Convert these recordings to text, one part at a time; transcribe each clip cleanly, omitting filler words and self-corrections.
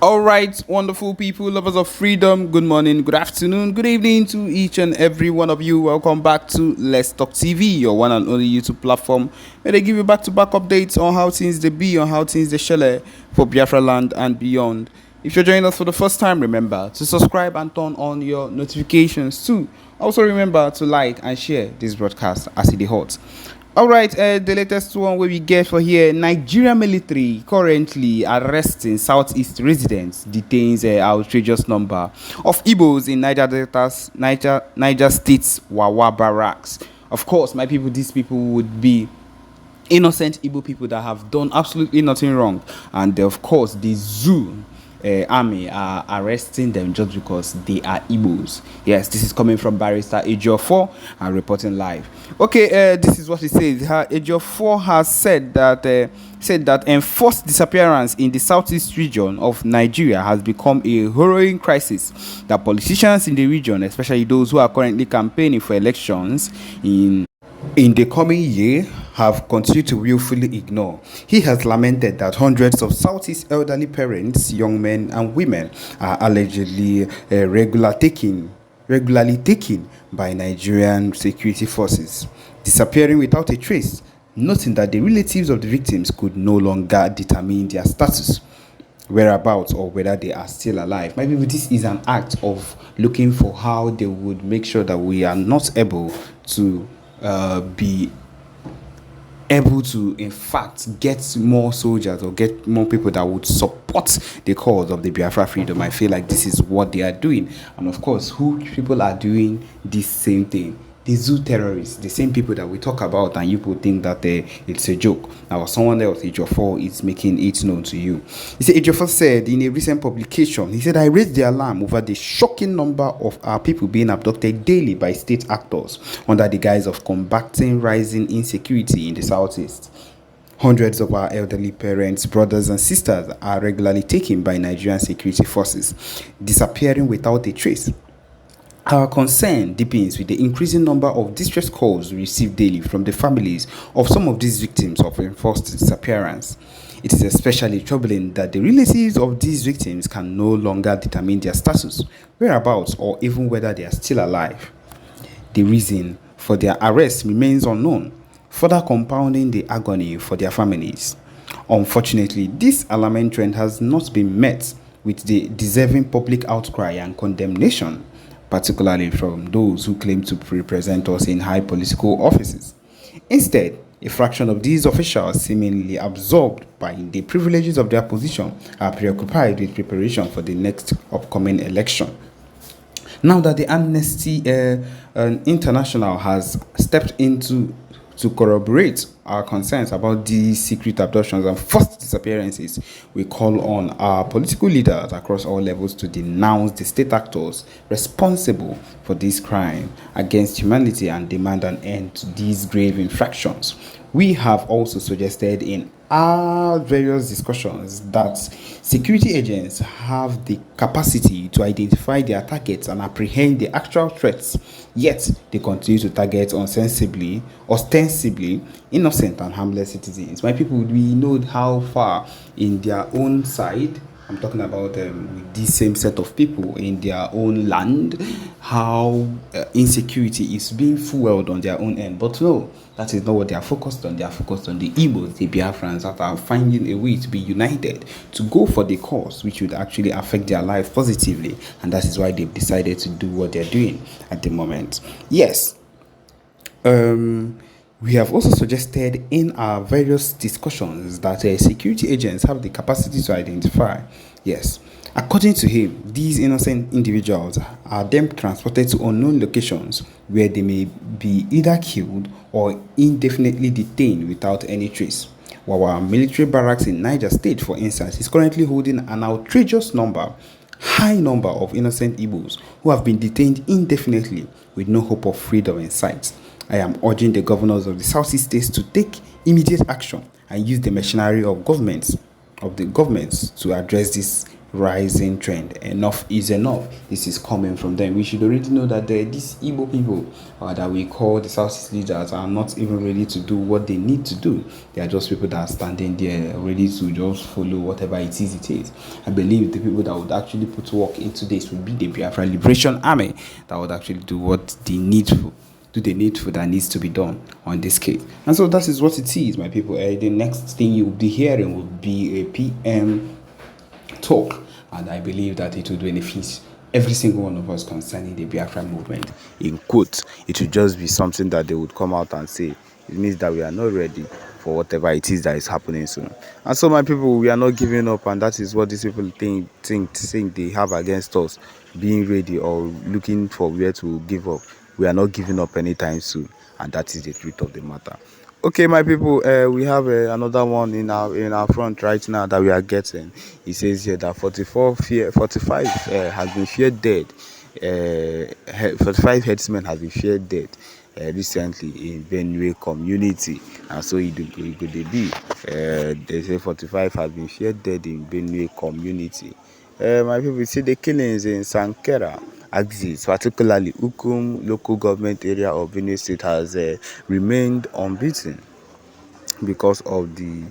All right, wonderful people, lovers of freedom. Good morning, good afternoon, good evening to each and every one of you. Welcome back to Let's Talk TV, your one and only YouTube platform, where they give you back-to-back updates on how things they be, on how things they shell for Biafra land and beyond. If you're joining us for the first time, remember to subscribe and turn on your notifications too. Also, remember to like and share this broadcast as it is hot. All right, the latest one where we get for here: Nigeria military currently arresting Southeast residents, detains an outrageous number of Igbos in Niger State's Wawa barracks. Of course, my people, these people would be innocent Igbo people that have done absolutely nothing wrong, and of course the zoo army are arresting them just because they are Igbos. Yes, this is coming from Barrister Ejiofor and reporting live. Okay, this is what he says. Ejiofor has said that enforced disappearance in the southeast region of Nigeria has become a harrowing crisis that politicians in the region, especially those who are currently campaigning for elections in the coming year, have continued to willfully ignore. He has lamented that hundreds of Southeast elderly parents, young men and women are allegedly regularly taken by Nigerian security forces, disappearing without a trace, noting that the relatives of the victims could no longer determine their status, whereabouts, or whether they are still alive. Maybe this is an act of looking for how they would make sure that we are not able to be able to in fact get more soldiers or get more people that would support the cause of the Biafra freedom. I feel like this is what they are doing, and of course who people are doing this same thing: the zoo terrorists, the same people that we talk about, and you people think that it's a joke. Now someone else, Ejiofor, is making it known to you. He said, Ejiofor said in a recent publication, he said, I raised the alarm over the shocking number of our people being abducted daily by state actors under the guise of combating rising insecurity in the southeast. Hundreds of our elderly parents, brothers and sisters are regularly taken by Nigerian security forces, disappearing without a trace. Our concern deepens with the increasing number of distress calls we receive daily from the families of some of these victims of enforced disappearance. It is especially troubling that the relatives of these victims can no longer determine their status, whereabouts, or even whether they are still alive. The reason for their arrest remains unknown, further compounding the agony for their families. Unfortunately, this alarming trend has not been met with the deserving public outcry and condemnation, particularly from those who claim to represent us in high political offices. Instead, a fraction of these officials, seemingly absorbed by the privileges of their position, are preoccupied with preparation for the next upcoming election. Now that the Amnesty International has stepped into to corroborate our concerns about these secret abductions and forced disappearances, we call on our political leaders across all levels to denounce the state actors responsible for this crime against humanity and demand an end to these grave infractions. We have also suggested in our various discussions that security agents have the capacity to identify their targets and apprehend the actual threats, yet they continue to target ostensibly innocent and harmless citizens. My people, we know how far in their own side, I'm talking about with this same set of people in their own land, how insecurity is being fueled on their own end. But no, that is not what they are focused on. They are focused on the Igbos, the Biafrans that are finding a way to be united, to go for the cause which would actually affect their life positively. And that is why they've decided to do what they're doing at the moment. Yes. We have also suggested in our various discussions that security agents have the capacity to identify. Yes, according to him, these innocent individuals are then transported to unknown locations where they may be either killed or indefinitely detained without any trace. While our military barracks in Niger State, for instance, is currently holding an outrageous high number of innocent Igbos who have been detained indefinitely with no hope of freedom in sight. I am urging the governors of the Southeast states to take immediate action and use the machinery of the governments to address this rising trend. Enough is enough. This is coming from them. We should already know that these Igbo people that we call the Southeast leaders are not even ready to do what they need to do. They are just people that are standing there ready to just follow whatever it is it is. I believe the people that would actually put work into this would be the Biafra Liberation Army that would actually do what they needful do the needful that needs to be done on this case. And so that is what it is, my people. The next thing you'll be hearing will be a PM talk, and I believe that it will benefit every single one of us concerning the Biafra movement. In quotes, it will just be something that they would come out and say. It means that we are not ready for whatever it is that is happening soon. And so, my people, we are not giving up, and that is what these people think they have against us, being ready or looking for where to give up. We are not giving up anytime soon, and that is the truth of the matter. Okay, my people, we have another one in our front right now that we are getting. It says here that 45 has been feared dead. 45 headsmen has been feared dead recently in Benue community, and so it could be. They say 45 has been feared dead in Benue community. My people, see the killings in Sankera axis, particularly Ukum local government area of Benue State, has remained unbeaten because of the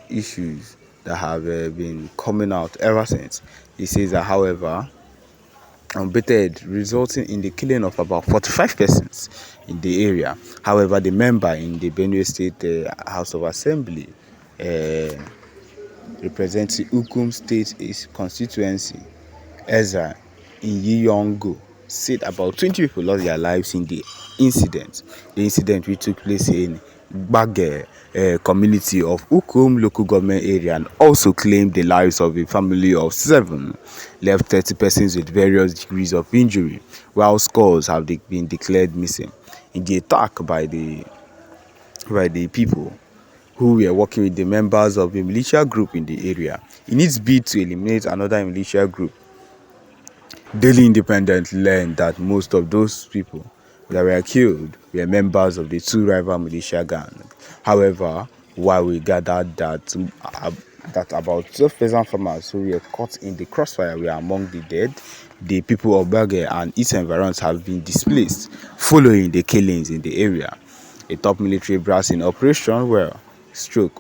issues that have been coming out ever since. He says that, however, unbated, resulting in the killing of about 45 persons in the area. However, the member in the Benue State House of Assembly representing Ukum State constituency, Ezra Iyongo, said about 20 people lost their lives in the incident. The incident which took place in Bagge community of Ukum local government area, and also claimed the lives of a family of 7, left 30 persons with various degrees of injury, while scores have been declared missing in the attack by the people who were working with the members of a militia group in the area in its bid to eliminate another militia group. Daily Independent learned that most of those people that were killed were members of the 2 rival militia gangs. However, while we gathered that about 12 peasant farmers who were caught in the crossfire were among the dead, the people of Bagge and its environs have been displaced following the killings in the area. A top military brass in Operation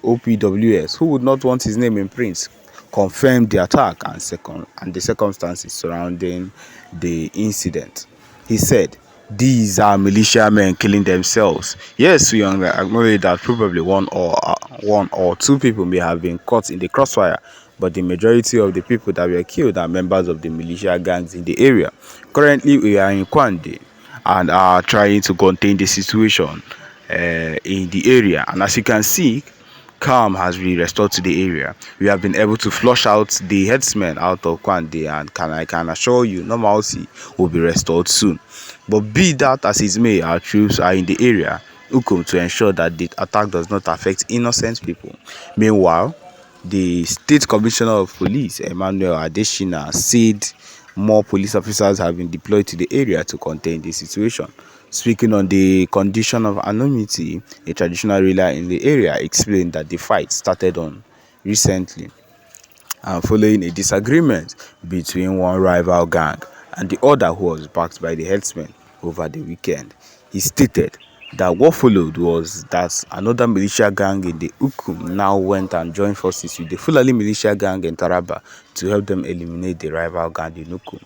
OPWS, who would not want his name in print, confirmed the attack and the circumstances surrounding the incident. He said, "These are militiamen killing themselves. Yes, we acknowledge that probably one or 2 people may have been caught in the crossfire, but the majority of the people that were killed are members of the militia gangs in the area. Currently, we are in Kwande and are trying to contain the situation in the area, and as you can see, calm has been restored to the area. We have been able to flush out the headsmen out of Kwande, and I can assure you normalcy will be restored soon. But be that as it may, our troops are in the area, Ukum, to ensure that the attack does not affect innocent people. Meanwhile, the State Commissioner of Police, Emmanuel Adeshina, said more police officers have been deployed to the area to contain the situation. Speaking on the condition of anonymity, a traditional ruler in the area explained that the fight started on recently and following a disagreement between one rival gang and the other, who was backed by the herdsmen over the weekend. He stated that what followed was that another militia gang in the Ukum now went and joined forces with the Fulani militia gang in Taraba to help them eliminate the rival gang in Ukum.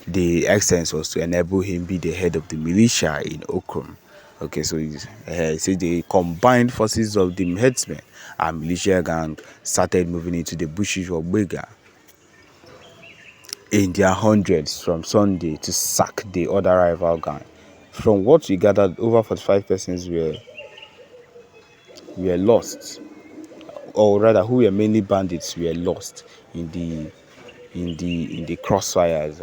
The essence was to enable him be the head of the militia in Ukum. Okay, so he said the combined forces of the headsmen and militia gang started moving into the bushes of Bega in their hundreds from Sunday to sack the other rival gang. From what we gathered, over 45 persons were lost, or rather, who were mainly bandits, were lost in the crossfires,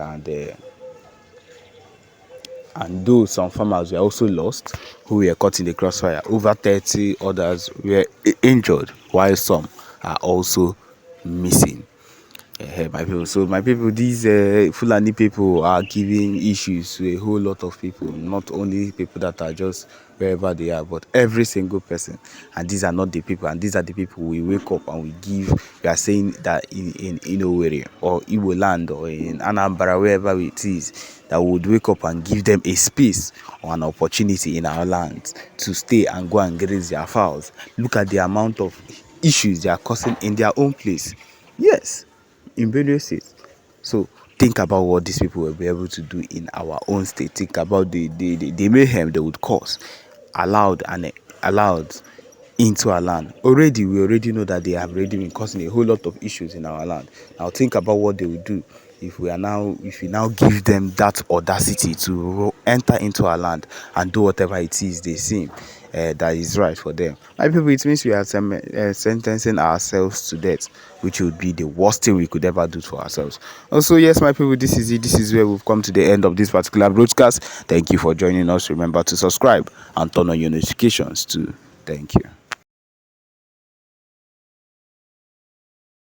and though some farmers were also lost who were caught in the crossfire, over 30 others were injured, while some are also missing. My people, so my people, these Fulani people are giving issues to a whole lot of people, not only people that are just wherever they are, but every single person. And these are not the people, and these are the people we wake up and we are saying that in Owerri or Igbo land or in Anambra, wherever it is, that we would wake up and give them a space or an opportunity in our land to stay and go and graze their fowls. Look at the amount of issues they are causing in their own place. Yes, in Benue State. So think about what these people will be able to do in our own state. Think about the mayhem they would cause, allowed into our land. Already, we already know that they have already been causing a whole lot of issues in our land. Now think about what they will do if we now give them that audacity to enter into our land and do whatever it is they seem that is right for them. My people, it means we are sentencing ourselves to death, which would be the worst thing we could ever do to ourselves. Also, yes, my people, this is it. This is where we've come to the end of this particular broadcast. Thank you for joining us. Remember to subscribe and turn on your notifications too. Thank you.